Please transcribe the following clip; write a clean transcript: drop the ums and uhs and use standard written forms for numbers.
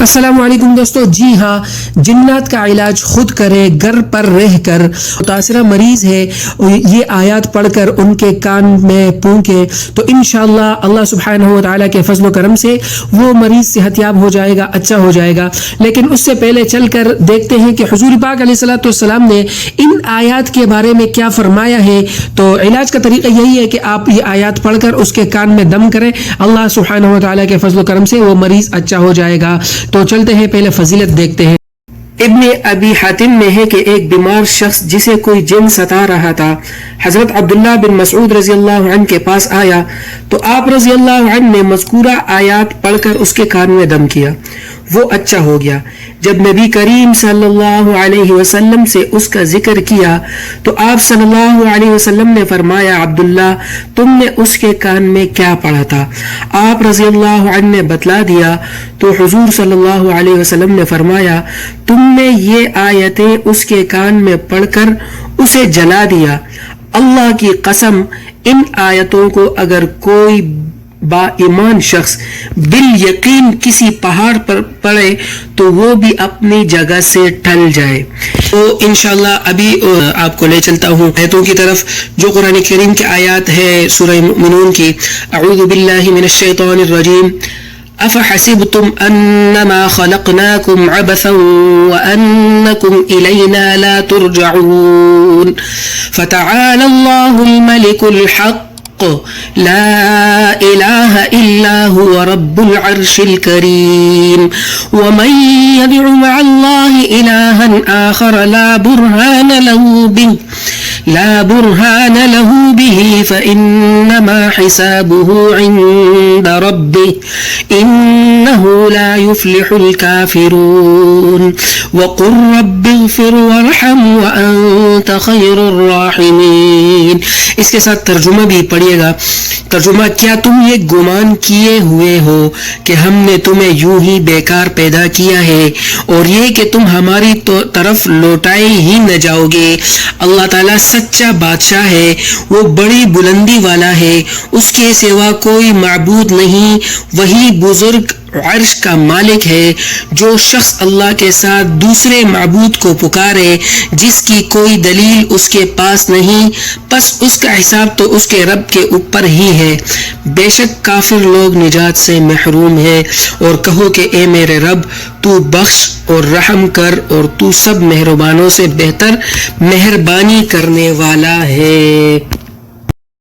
السلام علیکم دوستو، جی ہاں، جنات کا علاج خود کرے گھر پر رہ کر۔ متاثرہ مریض ہے، یہ آیات پڑھ کر ان کے کان میں پھونکے تو انشاءاللہ اللہ سبحانہ و تعالیٰ کے فضل و کرم سے وہ مریض صحت یاب ہو جائے گا، اچھا ہو جائے گا۔ لیکن اس سے پہلے چل کر دیکھتے ہیں کہ حضور پاک علیہ الصلوۃ والسلام نے ان آیات کے بارے میں کیا فرمایا ہے۔ تو علاج کا طریقہ یہی ہے کہ آپ یہ آیات پڑھ کر اس کے کان میں دم کریں، اللہ سبحانہ و تعالیٰ کے فضل و کرم سے وہ مریض اچھا ہو جائے گا۔ تو چلتے ہیں، پہلے فضیلت دیکھتے ہیں۔ ابن ابی حاتم میں ہے کہ ایک بیمار شخص جسے کوئی جن ستا رہا تھا حضرت عبداللہ بن مسعود رضی اللہ عنہ کے پاس آیا تو آپ رضی اللہ عنہ نے مذکورہ آیات پڑھ کر اس کے کان میں دم کیا، وہ اچھا ہو گیا۔ جب نبی کریم صلی اللہ علیہ وسلم سے اس کا ذکر کیا تو آپ صلی اللہ علیہ وسلم نے فرمایا، عبداللہ تم نے اس کے کان میں کیا پڑھا تھا؟ آپ رضی اللہ عنہ نے بتلا دیا تو حضور صلی اللہ علیہ وسلم نے فرمایا، تم نے یہ آیتیں اس کے کان میں پڑھ کر اسے جلا دیا۔ اللہ کی قسم، ان آیتوں کو اگر کوئی با ایمان شخص بالیقین کسی پہاڑ پر پڑے تو وہ بھی اپنی جگہ سے ٹل جائے۔ تو انشاءاللہ ابھی آپ کو لے چلتا ہوں آیتوں کی طرف جو قرآن کریم کی آیات ہے سورہ مومنون کی۔ اعوذ باللہ من الشیطان الرجیم، افحسبتم انما خلقناکم عبثا وانکم الینا لا ترجعون فتعالى اللہ الملک الحق لا الہ الا هو رب العرش الكریم ومن يدع مع اللہ الہا آخر لا برهان له به فإنما حسابه عند ربه إنه لا يفلح الكافرون وقل رب اغفر وارحم وأنت خير الراحمين۔ اس کے ساتھ ترجمہ بھی پڑھیے گا۔ ترجمہ، کیا تم یہ گمان کیے ہوئے ہو کہ ہم نے تمہیں یوں ہی بیکار پیدا کیا ہے اور یہ کہ تم ہماری طرف لوٹائے ہی نہ جاؤ گے؟ اللہ تعالیٰ سچا بادشاہ ہے، وہ بڑی بلندی والا ہے، اس کے سوا کوئی معبود نہیں، وہی بزرگ عرش کا مالک ہے۔ جو شخص اللہ کے ساتھ دوسرے معبود کو پکارے جس کی کوئی دلیل اس کے پاس نہیں، پس اس کا حساب تو اس کے رب کے اوپر ہی ہے۔ بے شک کافر لوگ نجات سے محروم ہیں۔ اور کہو کہ اے میرے رب، تو بخش اور رحم کر، اور تو سب مہربانوں سے بہتر مہربانی کرنے والا ہے۔